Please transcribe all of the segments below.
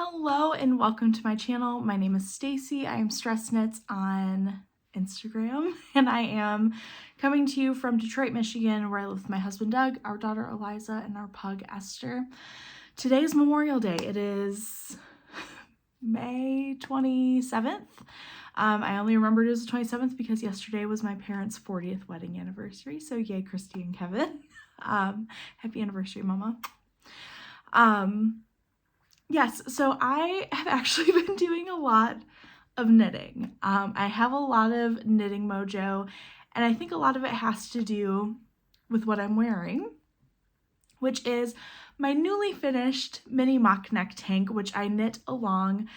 Hello and welcome to my channel. My name is Stacy. I am Stress Knits on Instagram, and I am coming to you from Detroit, Michigan, where I live with my husband Doug, our daughter Eliza, and our pug Esther. Today is Memorial Day. It is May 27th. I only remembered it was the 27th because yesterday was my parents' 40th wedding anniversary. So yay, Christy and Kevin. Happy anniversary, Mama. Yes, so I have actually been doing a lot of knitting. I have a lot of knitting mojo, and I think a lot of it has to do with what I'm wearing, which is my newly finished mini mock neck tank, which I knit along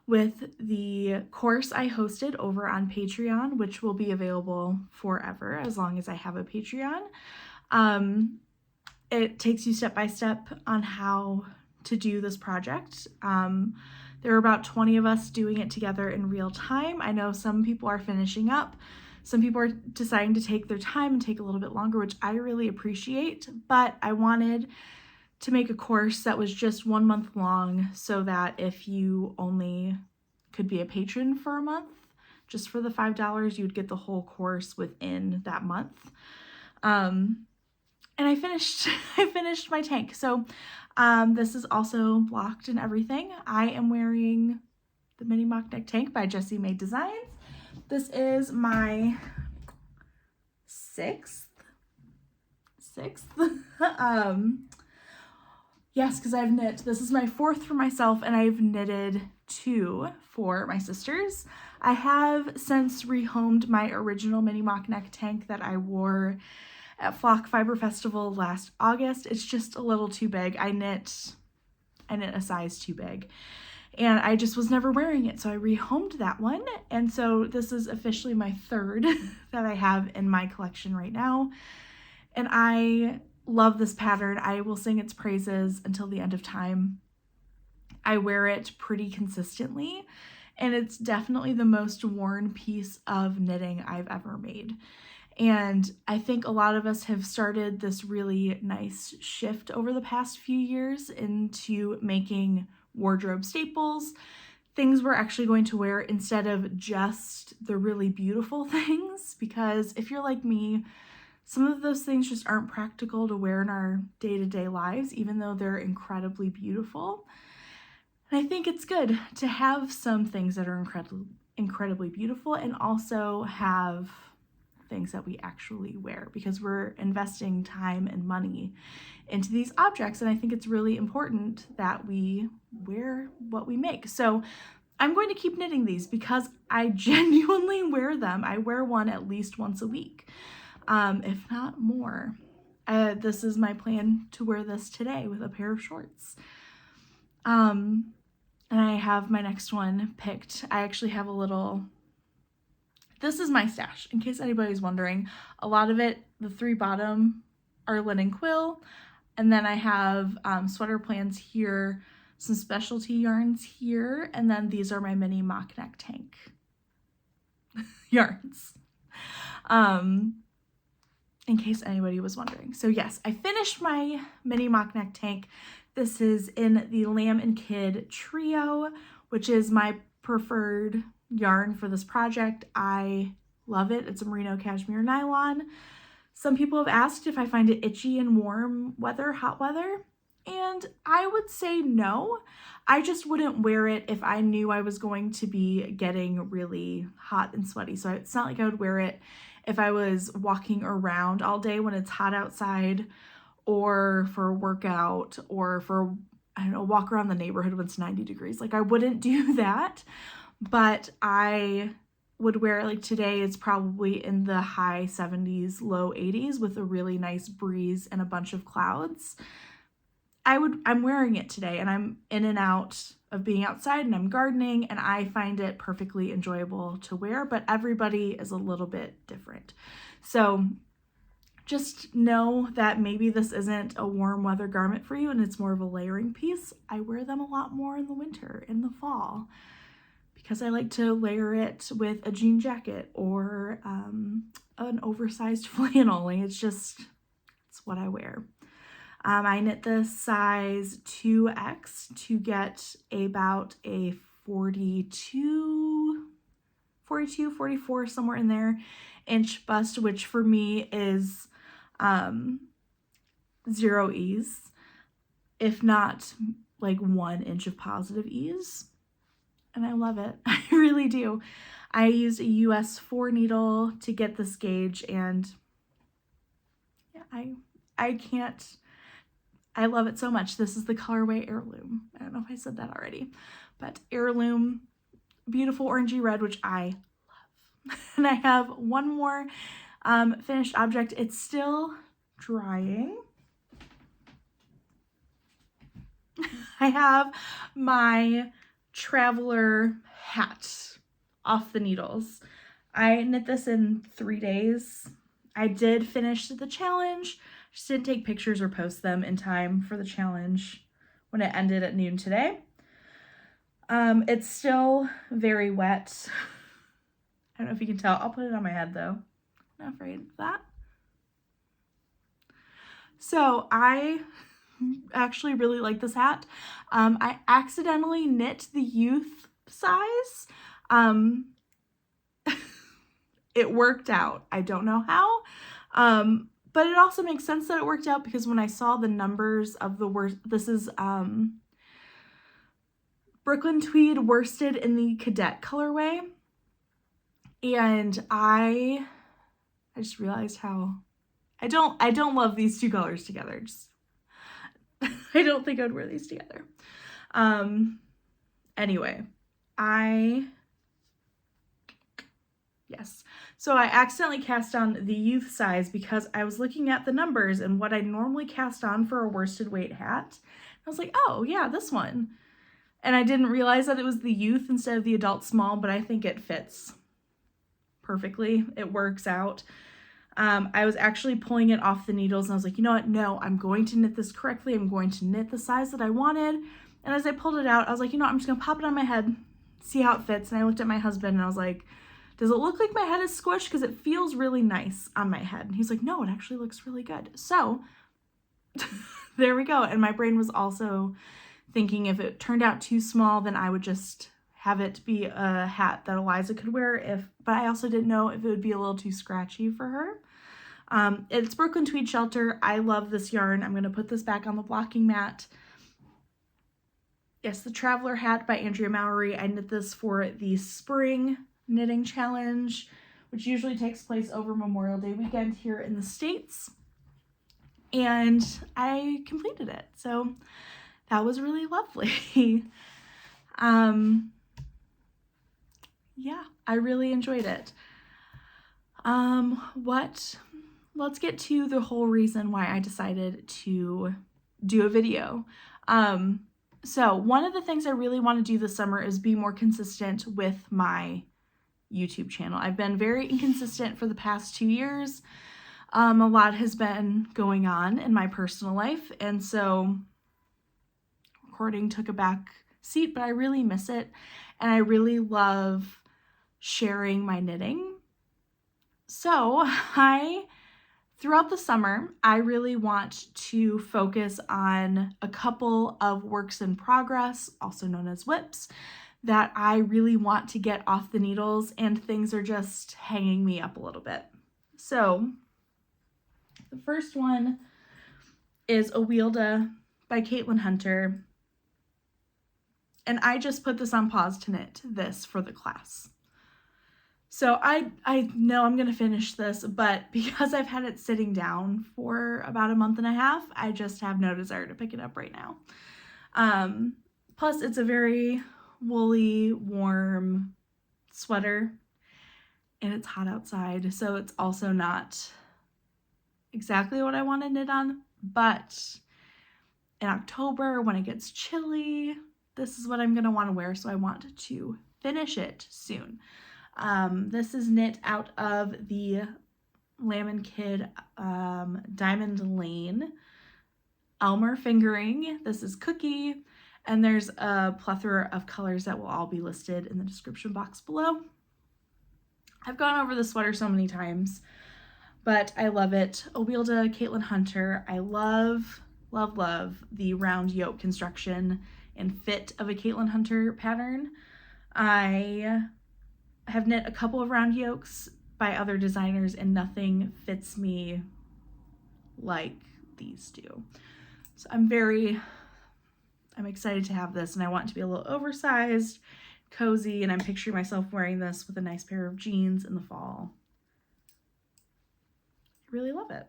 with the course I hosted over on Patreon, which will be available forever as long as I have a Patreon. It takes you step by step on how to do this project. There are about 20 of us doing it together in real time. I know some people are finishing up. Some people are deciding to take their time and take a little bit longer, which I really appreciate, but I wanted to make a course that was just 1 month long so that if you only could be a patron for a month, just for the $5, you'd get the whole course within that month. And I finished my tank. So this is also blocked and everything. I am wearing the mini mock neck tank by Jessie Maed Designs. This is my sixth. Yes, because I've knit. This is my fourth for myself, and I've knitted 2 for my sisters. I have since rehomed my original mini mock neck tank that I wore at Flock Fiber Festival last August. It's just a little too big. I knit a size too big, and I just was never wearing it, so I rehomed that one. And so this is officially my third that I have in my collection right now, and I love this pattern. I will sing its praises until the end of time. I wear it pretty consistently, and it's definitely the most worn piece of knitting I've ever made. And I think a lot of us have started this really nice shift over the past few years into making wardrobe staples, things we're actually going to wear instead of just the really beautiful things. Because if you're like me, some of those things just aren't practical to wear in our day-to-day lives, even though they're incredibly beautiful. And I think it's good to have some things that are incredibly beautiful and also have things that we actually wear, because we're investing time and money into these objects, and I think it's really important that we wear what we make. So I'm going to keep knitting these because I genuinely wear them. I wear one at least once a week, if not more. This is my plan to wear this today with a pair of shorts. And I have my next one picked. I actually have a little... This is my stash, in case anybody's wondering. A lot of it, the 3 bottom, are linen quill. And then I have sweater plans here, some specialty yarns here, and then these are my mini mock neck tank yarns. In case anybody was wondering. So yes, I finished my mini mock neck tank. This is in the Lamb and Kid trio, which is my preferred yarn for this project. I love it. It's a merino cashmere nylon. Some people have asked if I find it itchy in warm weather, hot weather, and I would say no. I just wouldn't wear it if I knew I was going to be getting really hot and sweaty. So it's not like I would wear it if I was walking around all day when it's hot outside, or for a workout, or for, I don't know, walk around the neighborhood when it's 90 degrees. Like, I wouldn't do that. But I would wear it, like today it's probably in the high 70s, low 80s with a really nice breeze and a bunch of clouds. I'm wearing it today, and I'm in and out of being outside, and I'm gardening, and I find it perfectly enjoyable to wear, but everybody is a little bit different. So just know that maybe this isn't a warm weather garment for you and it's more of a layering piece. I wear them a lot more in the winter, in the fall, because I like to layer it with a jean jacket or an oversized flannel. Like, it's what I wear. I knit this size 2X to get about a 42, 44, somewhere in there, inch bust, which for me is 0 ease, if not like 1 inch of positive ease. And I love it. I really do. I used a US 4 needle to get this gauge, and yeah, I love it so much. This is the colorway Heirloom. I don't know if I said that already, but Heirloom, beautiful orangey red, which I love. And I have one more finished object. It's still drying. I have my traveler hat off the needles. I knit this in 3 days. I did finish the challenge, just didn't take pictures or post them in time for the challenge when it ended at noon today. It's still very wet. I don't know if you can tell. I'll put it on my head though. I'm not afraid of that. So I actually really like this hat. I accidentally knit the youth size. It worked out. I don't know how, but it also makes sense that it worked out because when I saw the numbers of the worst, this is Brooklyn Tweed worsted in the Cadet colorway, and I just realized how I don't love these two colors together. Just I don't think I'd wear these together. Anyway, yes. So I accidentally cast on the youth size because I was looking at the numbers and what I normally cast on for a worsted weight hat. I was like, oh yeah, this one. And I didn't realize that it was the youth instead of the adult small, but I think it fits perfectly. It works out. I was actually pulling it off the needles and I was like, you know what? No, I'm going to knit this correctly. I'm going to knit the size that I wanted. And as I pulled it out, I was like, you know what? I'm just going to pop it on my head, see how it fits. And I looked at my husband and I was like, does it look like my head is squished? Because it feels really nice on my head. And he's like, no, it actually looks really good. So there we go. And my brain was also thinking if it turned out too small, then I would just have it be a hat that Eliza could wear. But I also didn't know if it would be a little too scratchy for her. It's Brooklyn Tweed Shelter. I love this yarn. I'm going to put this back on the blocking mat. Yes, the Traveler Hat by Andrea Mowry. I knit this for the spring knitting challenge, which usually takes place over Memorial Day weekend here in the States. And I completed it. So that was really lovely. Yeah, I really enjoyed it. Let's get to the whole reason why I decided to do a video. So one of the things I really want to do this summer is be more consistent with my YouTube channel. I've been very inconsistent for the past 2 years. A lot has been going on in my personal life, and so recording took a back seat, but I really miss it, and I really love sharing my knitting. So throughout the summer, I really want to focus on a couple of works in progress, also known as WIPS, that I really want to get off the needles, and things are just hanging me up a little bit. So the first one is Awilda by Caitlin Hunter. And I just put this on pause to knit this for the class. So I know I'm going to finish this, but because I've had it sitting down for about a month and a half, I just have no desire to pick it up right now. Plus, it's a very woolly, warm sweater, and it's hot outside, so it's also not exactly what I want to knit on, but in October, when it gets chilly, this is what I'm going to want to wear, so I want to finish it soon. This is knit out of the Lamb & Kid Dimond Laine Elmer fingering. This is Cookie, and there's a plethora of colors that will all be listed in the description box below. I've gone over this sweater so many times, but I love it. Awilda, Caitlin Hunter. I love love, love the round yoke construction and fit of a Caitlin Hunter pattern. I have knit a couple of round yokes by other designers and nothing fits me like these do. So I'm excited to have this, and I want it to be a little oversized, cozy, and I'm picturing myself wearing this with a nice pair of jeans in the fall. I really love it.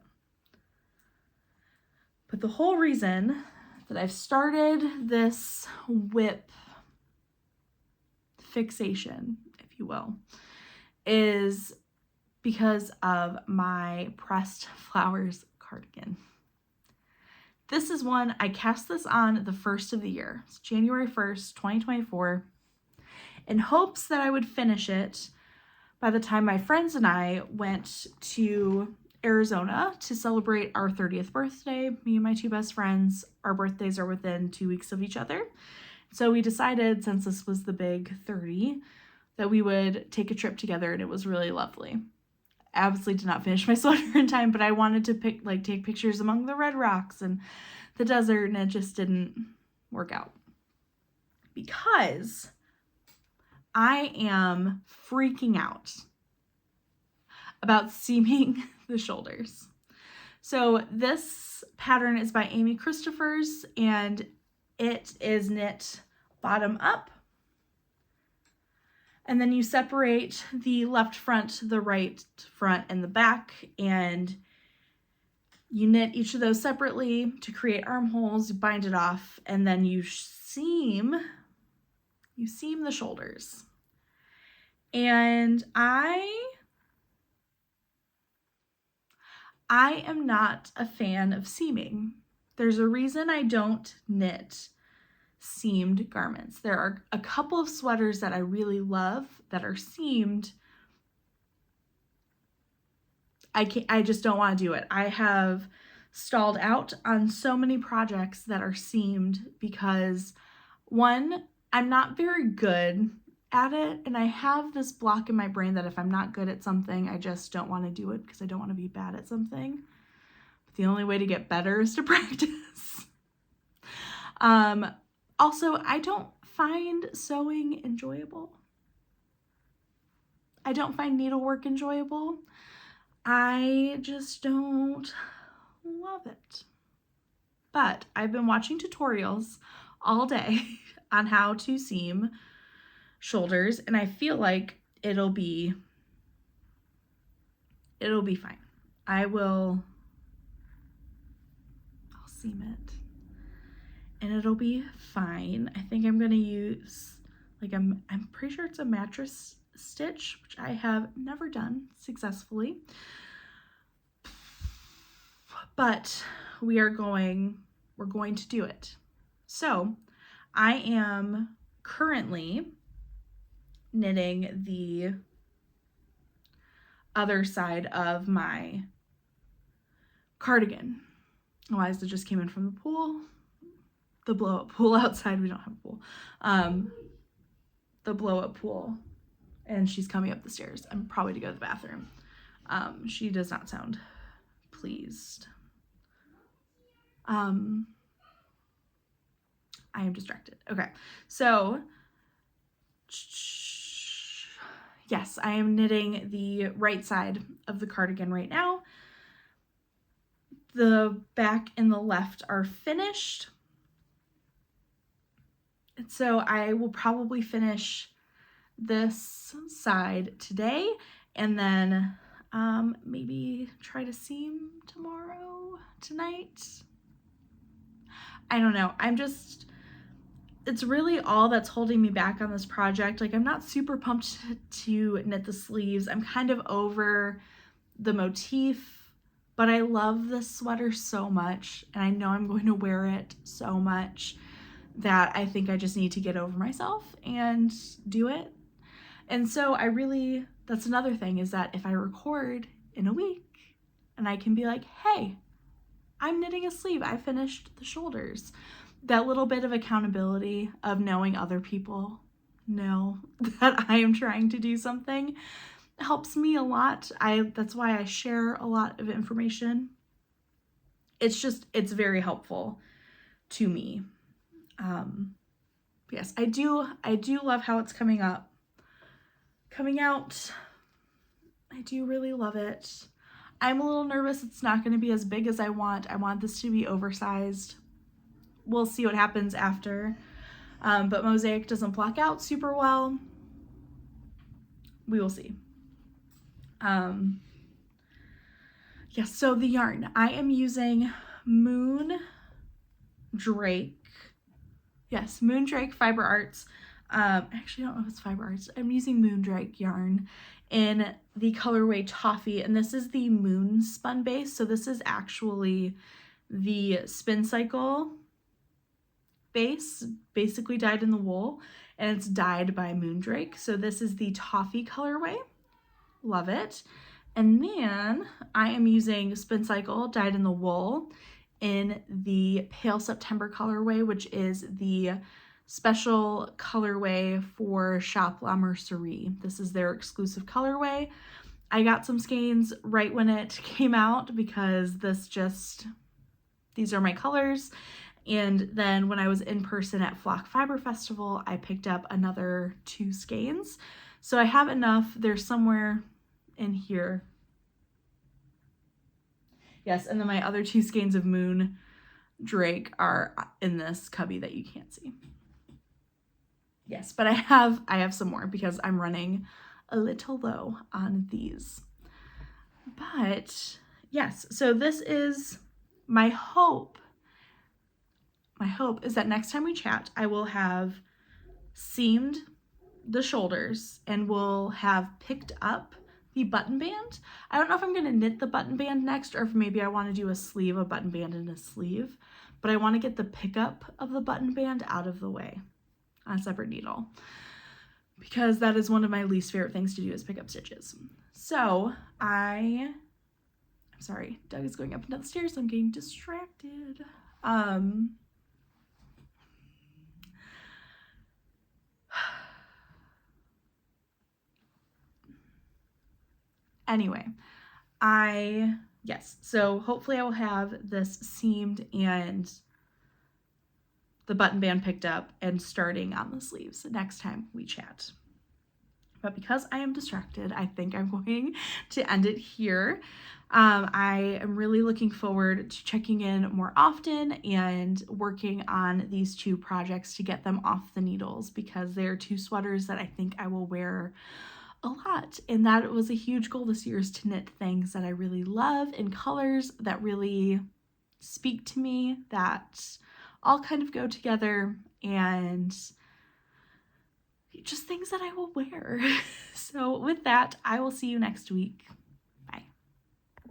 But the whole reason that I've started this WIP fixation, if you will, is because of my pressed flowers cardigan. This is one, I cast this on the first of the year. It's January 1st, 2024, in hopes that I would finish it by the time my friends and I went to Arizona to celebrate our 30th birthday. Me and my two best friends, our birthdays are within 2 weeks of each other. So we decided, since this was the big 30, that we would take a trip together, and it was really lovely. I obviously did not finish my sweater in time, but I wanted to take pictures among the red rocks and the desert, and it just didn't work out. Because I am freaking out about seaming the shoulders. So this pattern is by Amy Christoffers, and it is knit bottom up. And then you separate the left front, the right front, and the back, and you knit each of those separately to create armholes, bind it off, and then you seam the shoulders. And I am not a fan of seaming. There's a reason I don't knit seamed garments. There are a couple of sweaters that I really love that are seamed. I just don't want to do it. I have stalled out on so many projects that are seamed because, one, I'm not very good at it, and I have this block in my brain that if I'm not good at something, I just don't want to do it because I don't want to be bad at something. But the only way to get better is to practice. Also, I don't find sewing enjoyable. I don't find needlework enjoyable. I just don't love it. But I've been watching tutorials all day on how to seam shoulders, and I feel like it'll be fine. I'll seam it, and it'll be fine. I think I'm gonna use, I'm pretty sure it's a mattress stitch, which I have never done successfully, but we're going to do it. So I am currently knitting the other side of my cardigan. Awilda just came in from the pool. The blow-up pool outside. We don't have a pool. The blow-up pool. And she's coming up the stairs. I'm probably to go to the bathroom. She does not sound pleased. I am distracted. Okay, so yes, I am knitting the right side of the cardigan right now. The back and the left are finished. And so I will probably finish this side today, and then maybe try to seam tonight. I don't know. It's really all that's holding me back on this project. I'm not super pumped to knit the sleeves. I'm kind of over the motif, but I love this sweater so much, and I know I'm going to wear it so much that I think I just need to get over myself and do it. And so that's another thing, is that if I record in a week and I can be like, hey, I'm knitting a sleeve, I finished the shoulders. That little bit of accountability of knowing other people know that I am trying to do something helps me a lot. That's why I share a lot of information it's very helpful to me. Yes, I do love how it's coming out. I do really love it. I'm a little nervous it's not going to be as big as I want. I want this to be oversized. We'll see what happens after. But mosaic doesn't block out super well. We will see. Yes, so the yarn. I am using Moondrake. Yes, Moondrake Fiber Arts. Actually, I don't know if it's Fiber Arts. I'm using Moondrake yarn in the colorway Toffee, and this is the Moonspun base. So this is actually the Spincycle base, basically dyed in the wool, and it's dyed by Moondrake. So this is the Toffee colorway. Love it. And then I am using Spincycle dyed in the wool in the Pale September colorway, which is the special colorway for Shop La Mercerie. This is their exclusive colorway. I got some skeins right when it came out because these are my colors. And then when I was in person at Flock Fiber Festival, I picked up another 2 skeins. So I have enough. They're somewhere in here. Yes, and then my other 2 skeins of Moondrake are in this cubby that you can't see. Yes, but I have some more because I'm running a little low on these. But yes, so this is my hope. My hope is that next time we chat, I will have seamed the shoulders and will have picked up the button band. I don't know if I'm going to knit the button band next or if maybe I want to do a button band and a sleeve, but I want to get the pickup of the button band out of the way on a separate needle because that is one of my least favorite things to do is pick up stitches. So I'm sorry, Doug is going up and down the stairs. I'm getting distracted. Anyway, yes, so hopefully I will have this seamed and the button band picked up and starting on the sleeves next time we chat. But because I am distracted, I think I'm going to end it here. I am really looking forward to checking in more often and working on these 2 projects to get them off the needles because they are 2 sweaters that I think I will wear a lot. And that was a huge goal this year, is to knit things that I really love in colors that really speak to me, that all kind of go together, and just things that I will wear. So with that, I will see you next week.